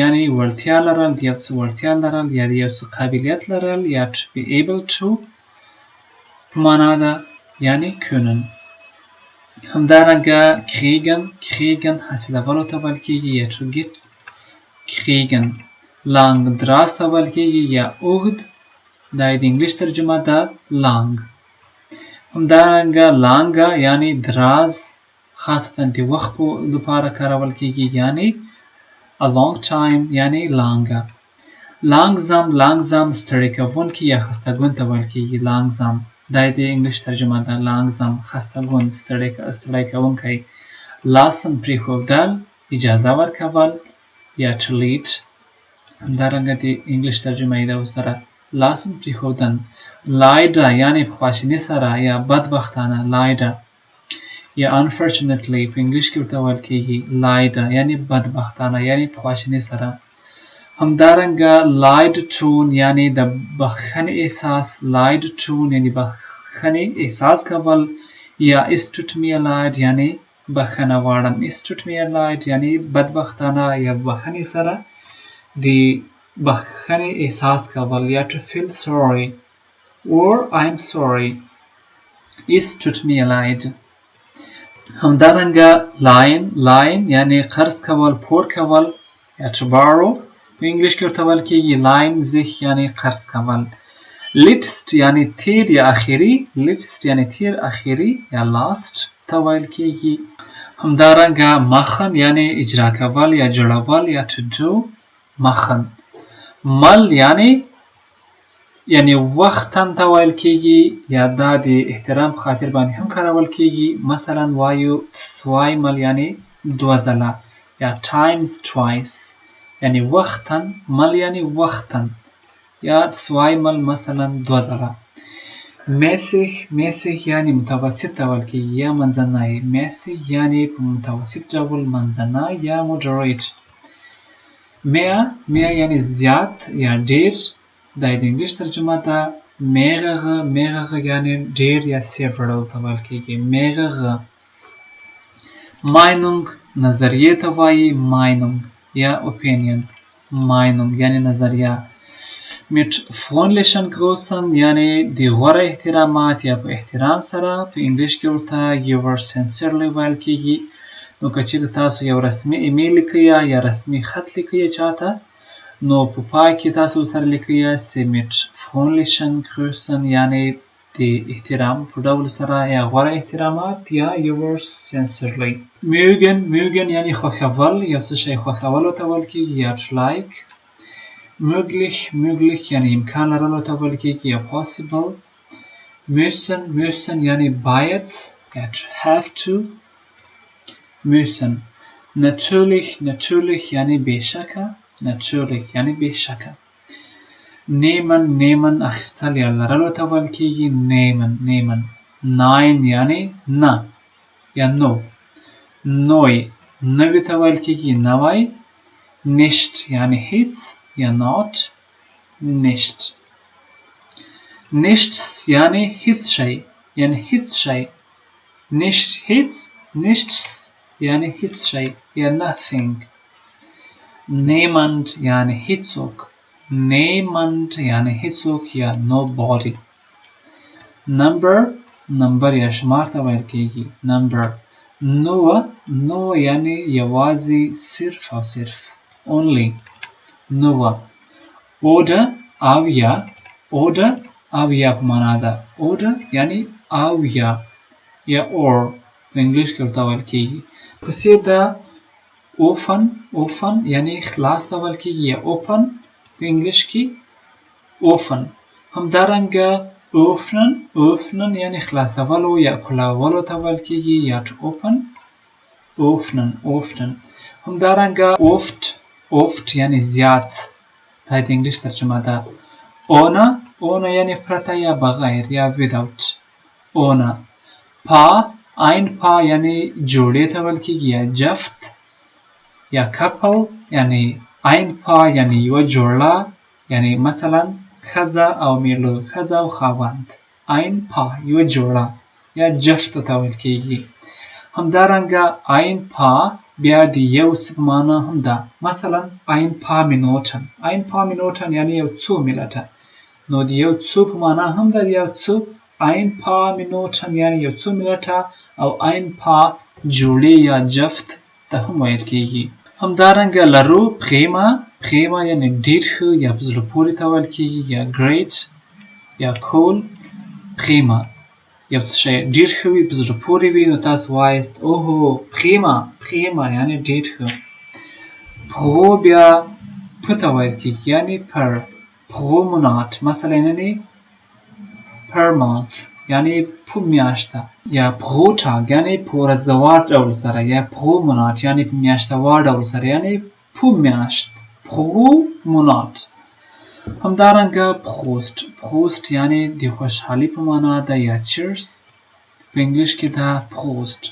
A: یعنی وړتیا لرل د یو څه وړتیا لرل یا د یو څه قابلیت لرل یا to be able to په معنا ده یعنی können. همدارنګه kriegen حاصلولو ته ویل کېږي یا to get kriegen. lang دراز ته ویل کېږي یا اوږد، دا د انګلیش ترجمه ده lang. همدارنګه لانګه یعنی دراز خاصتا د وخت لپاره کارول کېږي یعنی a long time یعنی لانګه. langsam ستړی کوونکی یا خستګون ته ویل کېږي langsam، دا د انګلیش ترجمه ده langsam خستګون ستړی کوونکی. lassen پرېښودل اجازه ورکول یا to lead، همدارنګه د انګلیش ترجمه یې ده ورسره lassen پرېښودن. leider یعنی په خواشیني سره یا بدبختانه leider یا unfortunately په انګلیش کې ورته ویل کېږي leider یعنی بدبختانه یعنی په خواشیني سره. همدارنګه leid tun یعنی د بخښنې احساس leid tun یعنی بخښنې احساس کول یا es tut mir leid یعنی بخښنه غواړم es tut mir leid یعنی بدبختانه یا بخښنې سره د بخښنې احساس کول یا to feel sorry or I'm sorry es tut mir leid. همدارنګه لاین یعنی قرض کول پور کول یا to borrow په انګلیش کې ورته ویل کېږي لاین sich یعنی قرض کول. letzte یعنی تیر یا اخیری letzte یعنی تیر اخیری یا last ته ویل کېږي. همدارنګه machen یعنی اجرا کول یا جوړول یا to do machen. مل یعنی وختن ته ویل کېږي یا دا د احترام په خاطر باندې هم کارول کېږي. مثلا وایو zweimal یعنی دوه ځله یا times twice یعنی وختن. مل یعنی وختن یا zweimal مثلا دوه ځله. mäßig یعنی متوسط ته ویل کېږي یا منځنی. mäßig یعنی په متوسط ډول منځنی یا moderate. mehr یعنی زیات یا ډیر دا د انګلیش ترجمه ده mehrere یعنی ډیر یا several ته ویل کیږي mehrere Meinung نظریه ته وایي Meinung یا opinion Meinung یعنی نظریه mit freundlichen Grüßen یعنی د غوره احترامات یا په احترام سره په انګلیش کې ورته yours sincerely ویل کیږي نو که چیرې تاسو یو رسمي ایمیل لیکئ یا رسمي خط لیکئ چاته نو په پای کې تاسو سره لیکئ mit freundlichen Grüßen یعنی د احترام په ډول سره یا غوره احترامات یا yours sincerely mögen یعنی خوښول یو څه شی خوښولو ته ویل کیږي یا like möglich یعنی امکان لرلو ته ویل کیږي یا possible müssen یعنی باید یا have to müssen natürlich یعنی بېشکه natürlich یعنی بېشکه nehmen اخیستل یا لرلو ته ویل کیږي nehmen nein یعنی نه یا no neu نوي ته ویل کیږي نوی nicht یعنی هیڅ یا not nichts یعنی هیڅ شی یعنی هیڅ شی nichts یعنی هیڅ شی یا nothing niemand یعنی هیڅوک یعنی هیڅوک یا nobody number یا شمار ته ویل کیږي number نو یعنی یوازې صرف او صرف only nur oder او یا په معنا ده oder یعنی او یا or په انګلیش کې ورته ویل کیږي پسې ده offen یعنی خلاص ته ویل کیږي یا open په انګلیش کې offen همدارنګه öffnen یعنی خلاصولو یا کلاولو ته ویل کیږي یا to open همدارنګه oft یعنی زیات دا د انګلیش ترجمه ده ohne یعنی پرته یا بغیر یا without ohne ein paar یعنی جوړې ته ویل کیږي یا جفت یا couple یعنی ein paar یعنی یو جوړه یعنی مثلا ښځه او میړه ښځه او خاوند ein paar یو جوړه یا جفت ته ویل کیږي همدارنګه ein paar بیا د یو څه په معنا هم ده مثلا ein paar Minuten یعنی یو څو منټه نو د یو څو په معنا هم ده یو څو ein paar Minuten یعنی یو څو منټه او ein paar جوړې یا جفت ته هم ویل کیږي همدارنګه لرو prima یعنی ډیر ښه یا په زړه پورې ته ویل کیږي یا great یا cool prima یو څه شی ډیر ښه وي په زړه پورې وي نو تاسو وایاست اوهو prima یعنی ډیر ښه pro بیا په ته ویل کیږي یعنی pro monat مثلا یعنی per month یعنی په میاشته یا pro tag یعنی په ورځوار ډول سره یا pro monat یعنی په میاشتوار ډول سره یعنی په میاشت pro monat همدارنګه prost یعنی د خوشحالي په معنا ده یا cheers په انګلیش کې ده prost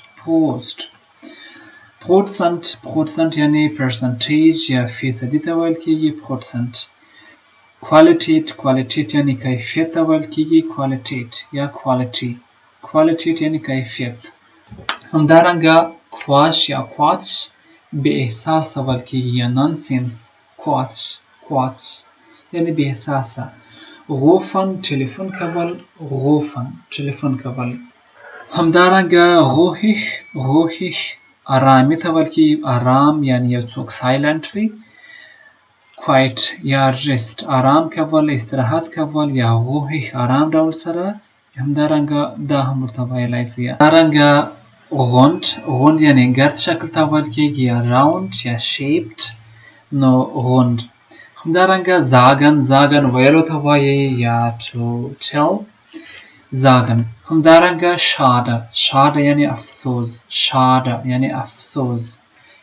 A: procent یعنی percentage یا فیصدي ته ویل کیږي procent qualitate یعنی کیفیت ته ویل کیږي qualitate یا quality یعنی کیفیت همدارنګه quash یا quatch به احساس ته ویل کیږي یا nonsense quatch یعنی به احساسه rufen تلفن کول همدارنګه ruhig آرامی ته ویل کیږي آرام یعنی یو څوک silent وي quiet یا rest آرام کول استراحت کول یا ruhig آرام ډول سره همدارنګه دا هم ورته ویلای شي همدارنګه rund یعنی ګرد شکل ته ویل کیږي یا round یا shaped نو rund همدارنګه sagen ویلو ته وایي یا to tell sagen همدارنګه schade یعنی افسوس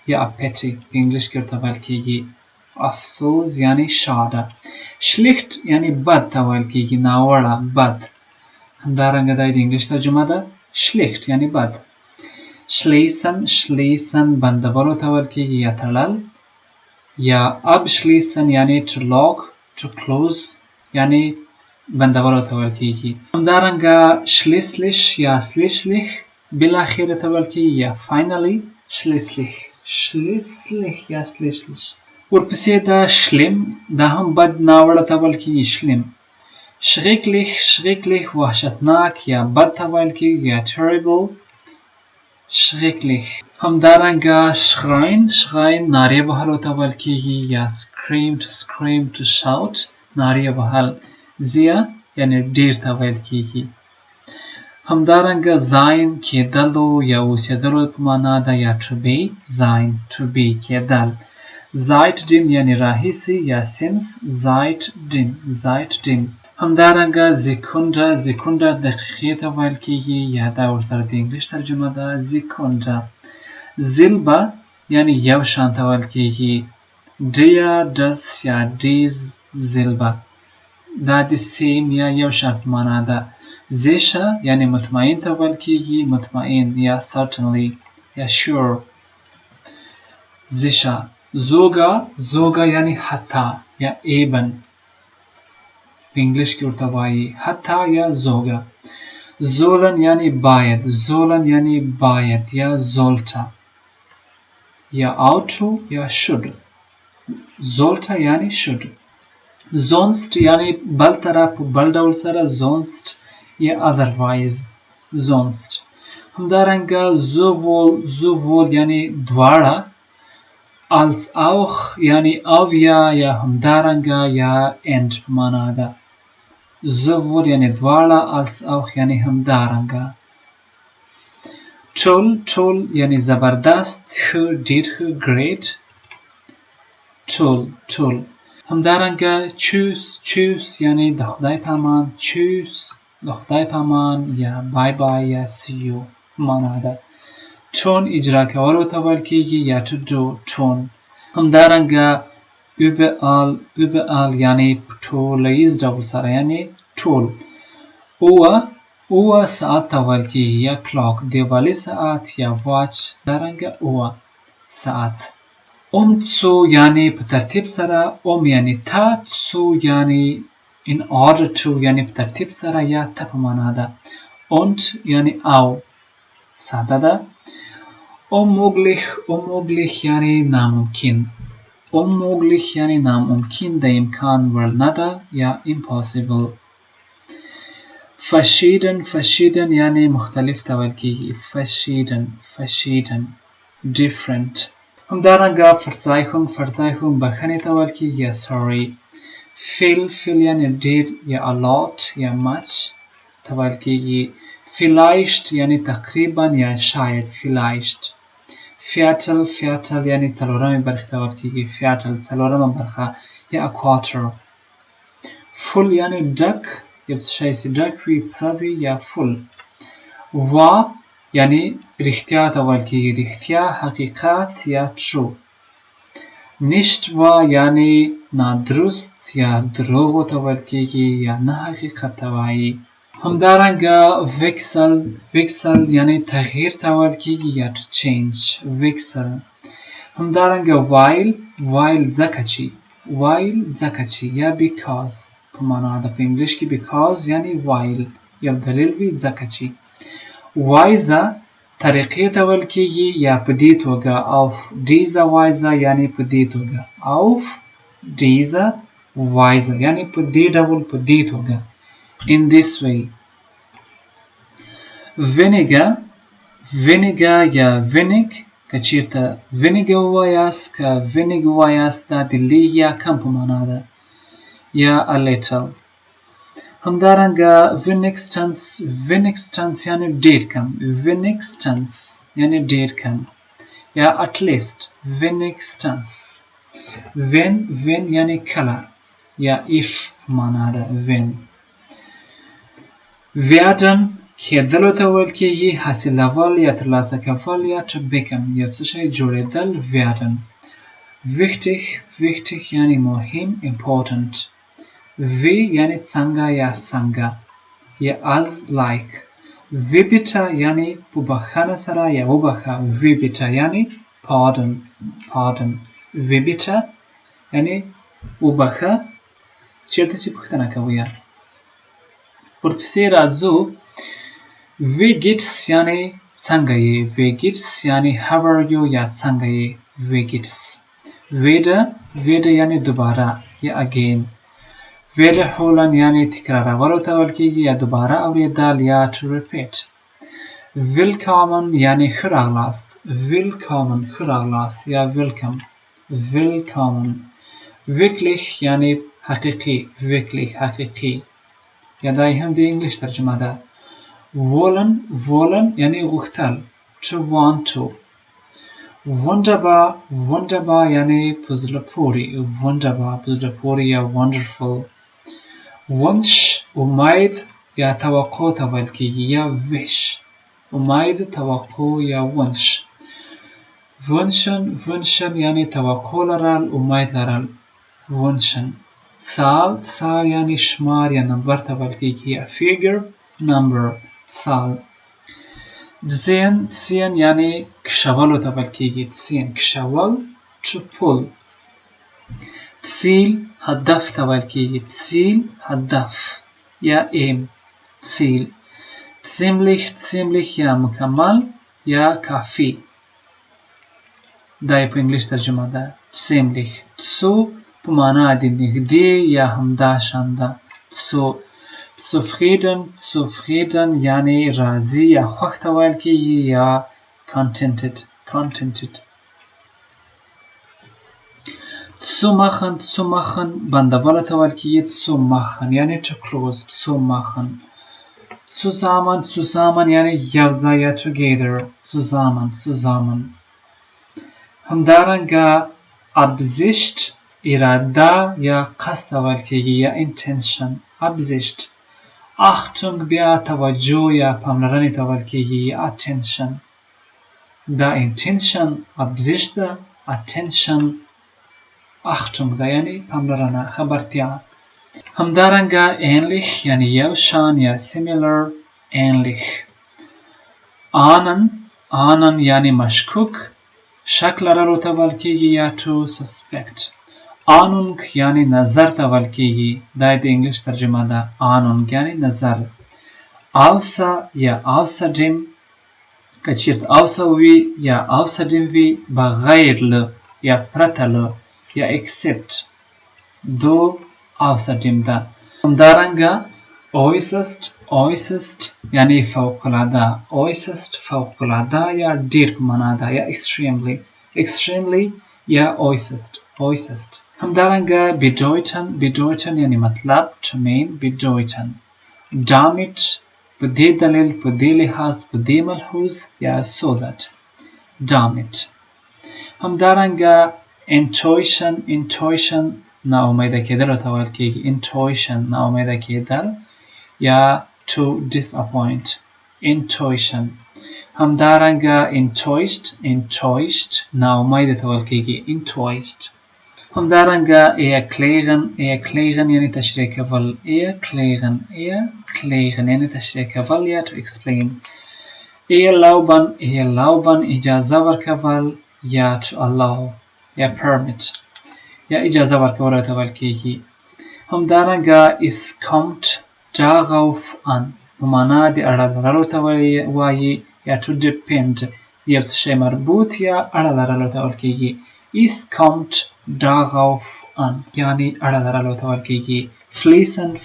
A: یا apathy په انګلیش کې ورته ویل کیږي افسوس یعنی schade schlecht یعنی بد ته ویل کیږي ناوړه بد همدارنګه دا د انګلیش ترجمه ده schlecht یعنی بد schließen بندولو ته ویل کیږي یا تړل یا abschließen یعنی to lock to close یعنی بندولو ته ویل کیږي. همدارنګه schließlich یا schließlich بالاخره ته ویل کیږي یا finally schließlich یا schließlich. ورپسې دا schlimm دا هم بد ناوړه ته ویل کیږي schlimm. schrecklich وحشتناک یا بد ته ویل کیږي یا terrible schrecklich. همدارنګه schreien نارې وهلو ته ویل کیږي یا scream to shout نارې وهل زیه یعنی ډیر ته ویل کیږي. همدارنګه sein کېدلو یا اوسېدلو په معنا ده یا to be کېدل. seitdem یعنی راهیسې یا since seitdem. همدارنګه sekunde دقیقې ته ویل کیږي یا دا ورسره د انګلیش ترجمه ده sekunde. silbe یعنی یو شان ته ویل کیږي das یا dies silbe دا د same یا یو شان په معنا ده. sicher یعنی مطمئن ته ویل کیږي مطمئن یا certainly یا sure. sicher. sogar یعنی حتی یا eben په انګلیش کې ورته وایي حتی یا sogar. sollen یعنی باید یا sollte یا auto یا should. sollte یعنی should. sonst یعنی بل طرف بل ډول سره sonst یا otherwise sonst. همدارنګه sowohl یعنی دواړه als auch یعنی او یا همدارنګه یا and په معنا ده. sowohl یعنی دواړه als auch یعنی همدارنګه. toll یعنی زبردست ډیر great toll. همدارنګه choose یعنی د خدای پامان د خدای پامان یا bye bye یا see you معنا ده. tun اجرا کولو ته ویل کیږي یا to do tun. همدارنګه überall یعنی په ټولیز ډول سره یعنی ټول. اوه ساعت ته ویل کیږي یا clock دیوالی ساعت یا watch. همدارنګه اوه ساعت. zu یعنی په ترتیب سره یعنی ته zu یعنی in order to یعنی په ترتیب سره یا ته په معنا ده. und یعنی او ساده ده. unmöglich یعنی ناممکن. unmöglich یعنی ناممکن د امکان وړ نه ده یا impossible. verschieden یعنی مختلف ته ویل کیږي verschieden different. همدارنګه verzeichung بخښنې ته ویل کیږي یا sorry. viel یعنی ډیر یا a lot یا much ته ویل کیږي. vielleicht یعنی تقریبا یا شاید vielleicht. viertel یعنی څلورمه برخه ته ویل کیږي څلورمه برخه یا a quarter. full یعنی ډک یو شی چې ډک وي پوره وي یا full. wahr یعنی رښتیا ته ویل کیږي رښتیا حقیقت یا true. nicht wahr یعنی نادرست یا دروغ ته ویل کیږي یا نه حقیقت ته وایي. همدارنګه wechsel یعنی تغییر ته ویل کیږي یا to change wechsel. همدارنګه while ځکه چې یا because په معنا ده په انګلیش کې because یعنی while یو دلیل وي ځکه چې. weise طریقې ته ویل کیږي یا په دې توګه auf diese weise یعنی په دې توګه auf diese weise یعنی په دې ډول په دې توګه in this way. vinegar یا vinig که چیرته vinegar وایاست که vinegar وایاست دا د لږ یا کم په معنا ده یا a little. همدارنګه wenigstens یعنی ډیر کم یعنی ډیر کم یا at least wenigstens. when یعنی کله یا if معنا ده when. werden کېدلو ته ویل کیږي حاصلول یا ترلاسه کول یا to become یو څه شی جوړېدل werden. wichtig یعنی مهم important. wie یعنی څنګه یا څنګه یا as like. wie bitte یعنی په بخښنه سره یا وبخښه wie bitte یعنی pardon. wie bitte یعنی وبخښه چیرته چې پوښتنه کوي ورپسې راځو wie geht's یعنی څنګه یې wie geht's یعنی how are you یا څنګه یې wie geht's wieder یعنی دوباره یا again wiederholen یعنی تکرارولو ته ویل کېږي یا دوباره اورېدل یا to repeat willkommen یعنی ښه راغلاست willkommen ښه راغلاست یا welcome willkommen wirklich یعنی حقیقي wirklich حقیقي یا دا هم د انګلیش ترجمه ده wollen یعنی غوښتل to want to wunderbar یعنی په زړه پورې wunderbar په زړه پورې یا wonderful wunsch امید یا توقع ته ویل کېږي یا wish امید توقع یا wunsch wünschen یعنی توقع لرل امید لرل wünschen Zahl یعنی شمار یا نمبر ته ویل کېږي یا figure number Zahl ziehen یعنی کشولو ته ویل کېږي ziehen کشول to pull Ziel هدف ته ویل کېږي Ziel هدف یا aim Ziel ziemlich یا مکمل یا کافی دا په انګلیش ترجمه ده ziemlich zu په معنا د نږدې یا همداشان ده zu zufrieden یعنی راضي یا خوښ ته ویل کېږي یا contented zumachen بندولو ته ویل کېږي zumachen یعنی to close zumachen zusammen یعنی یو ځای یا together zusammen همدارنګه Absicht اراده یا قصد ته ویل کېږي یا intention Absicht Achtung بیا توجه یا پاملرنې ته ویل کېږي یا attention دا intention Absicht ده attention Achtung ده یعنی پاملرنه خبرتیا همدارنګه ähnlich یعنی یو شان یا similar ähnlich ahnen یعنی مشکوک شک لرلو ته ویل کېږي یا to suspect Ahnung یعنی نظر ته ویل کېږي دا د انګلیش ترجمه ده Ahnung یعنی نظر außer یا außerdem که چیرته außer وي یا außerdem وي بغیر له یا پرته له یا except دو außerdem ده همدارنګه äußerst یعنی فوق العاده äußerst فوق العاده یا ډیر په معنا ده یا extremely یا äußerst همدارنګه bedeuten یعنی مطلب to mean bedeuten damit په دې دلیل په دې لحاظ په دې ملحوظ یا so that damit همدارنګه enttäuschen نا امیده کېدل ته ویل کېږي enttäuschen نا امیده کېدل یا to disappoint enttäuschen همدارنګه enttäuscht نا امیده ته ویل کېږي enttäuscht همدارنګه erklären یعنی تشریح کول erklären یعنی تشریح کول یا to explain erlauben اجازه ورکول یا to allow یا permit یا اجازه ورکول ته ویل کېږي همدارنګه es kommt darauf an په معنا د اړه لرلو ته وایي یا to depend د یو څه شی مربوط یا اړه لرلو ته ویل کېږي es kommt darauf an یعنی اړه لرلو ته ویل کېږي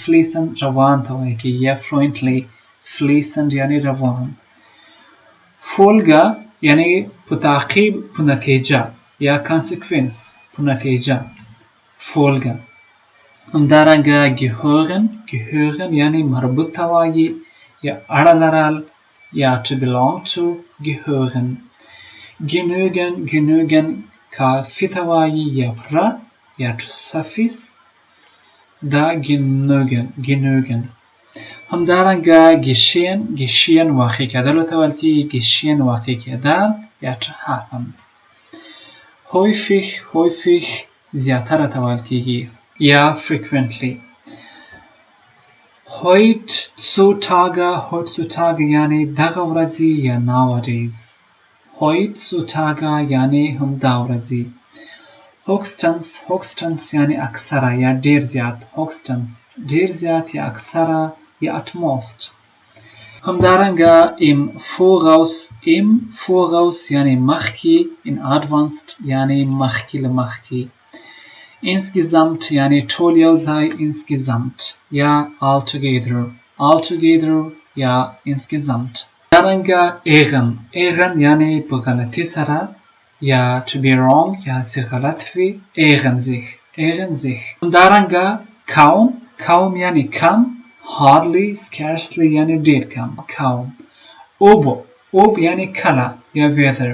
A: fließend روان ته ویل کېږي یا fluently fließend یعنی روان folge یعنی په تعقیب په نتیجه یا consequence په نتیجه folge همدارنګه gehören یعنی مربوط ته وایي یا اړه لرل یا to belong to gehören genügen کافی ته وایي یا پوره یا to suffice دا genügen همدارنګه geschehen واقع کېدلو ته ویل کېږي geschehen واقع کېدل یا to happen häufig زیاتره ته ویل کېږي یا frequently heutzutage یعنی دغه ورځې یا nowadays heutzutage یعنی همدا ورځې höchstens yani aksara ya ډیر زیات höchstens ډیر زیات یا aksara یا at most. همدارنګه im voraus yani مخکې in advanced yani مخکې له مخکې. insgesamt yani ټول یو ځای insgesamt یا altogether یا insgesamt. همدارنګه ایغن yani په غلطی سره یا to be wrong یا چې غلط وي ایغن sich. همدارنګه kaum yani کم hardly scarcely yani ډیر کم kaum. ob yani کله یا weather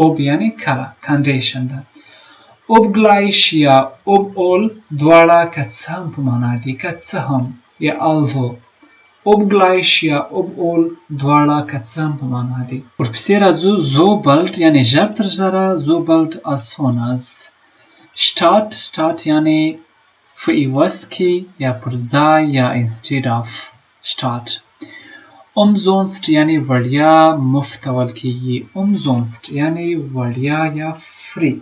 A: ob yani کله condition ده. obgleich یا oball دواړه که څه هم په معنا دي که څه هم یا although obgleich یا oball دواړه که څه هم په معنا دي. ورپسې راځو so bald yani ژر تر ژره so bald as soon as. statt yani په عوض کې یا پر ځای یا instead of statt. umsonst yani وړیا مفت ویل کېږي umsonst yani وړیا یا free.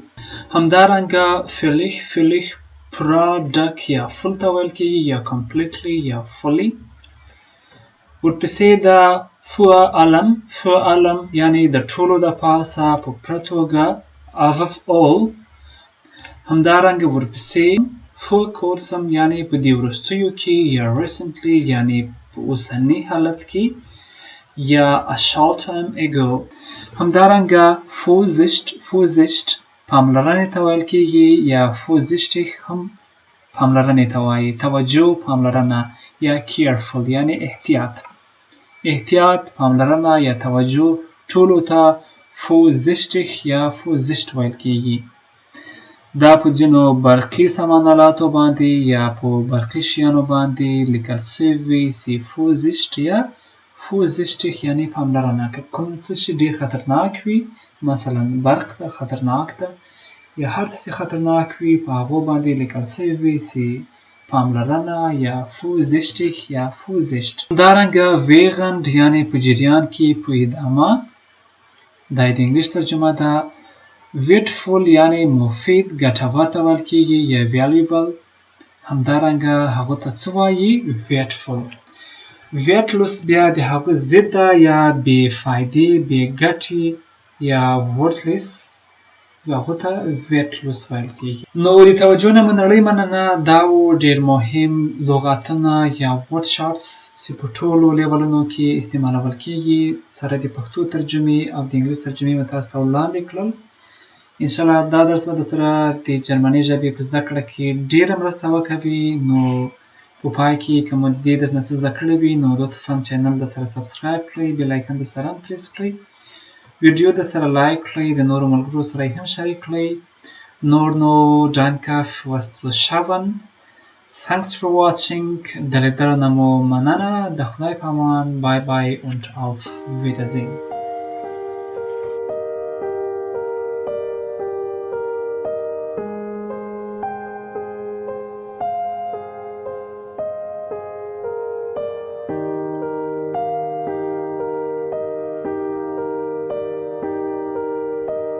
A: همدارنګه völlig پوره ډک یا full ته ویل کېږي یا completely یا fully. ورپسې دا für allem yani د ټولو د پاسه په پوره توګه above all. همدارنګه ورپسې vor kurzem yani په دې وروستیو کې یا recently yani په اوسني حالت کې یا a short time ago. همدارنګه vorsicht پاملرنې ته ویل کېږي یا vorsichtig هم پاملرنې ته وایي. توجه پاملرنه یا careful yani احتیاط پاملرنه یا توجه ټولو ته vorsichtig یا vorsicht ویل کېږي. دا په ځینو برقي سامانالاتو باندې یا په برقي شیانو باندې لیکل شوي چې vorsicht یا vorsichtig یعنی پاملرنه. که کوم څه شي ډېر خطرناک وي مثلا برق ته خطرناک ده یا هر څه خطرناک وي په هغو باندې لیکل شوي وي چې پاملرنه یا vorsichtig یا vorsicht. همدارنګه während یعنی په جریان کې په ادامه دا د انګلیش ترجمه ده. wertful یعنی مفید ګټور ته ویل کېږي یا valuable. همدارنګه هغو ته څه وایي wertful. wertlos بیا د هغه ضد ده یا بې فایدې بې ګټې یا worthless هغو ته wertlos ویل کېږي. نو د توجه نه مننړۍ مننه. دا و ډېر مهم لغاتونه یا word sharts چې په ټولو لیولونو کې استعمالول کېږي سره د پښتو ترجمې او د انګلیس ترجمې مې تاسو ته وړاندې کړل. انشاءالله دا درس به درسره د جرمني ژبې په زده کړه کې ډېره مرسته وکوي. نو په پای کې که مو د دې درس نه څه زده کړی وي نو لطفا چینل درسره سبسکرایب کړئ بیل آیکن درسره هم پریس کړئ ویډیو درسره لایک کړئ د نورو ملګرو سره هم شریک کړئ. نو danke fürs Zuschauen. Thanks for watching. د لیدلو نه مو مننه. د خدای په امان. bye bye und auf Wiedersehen.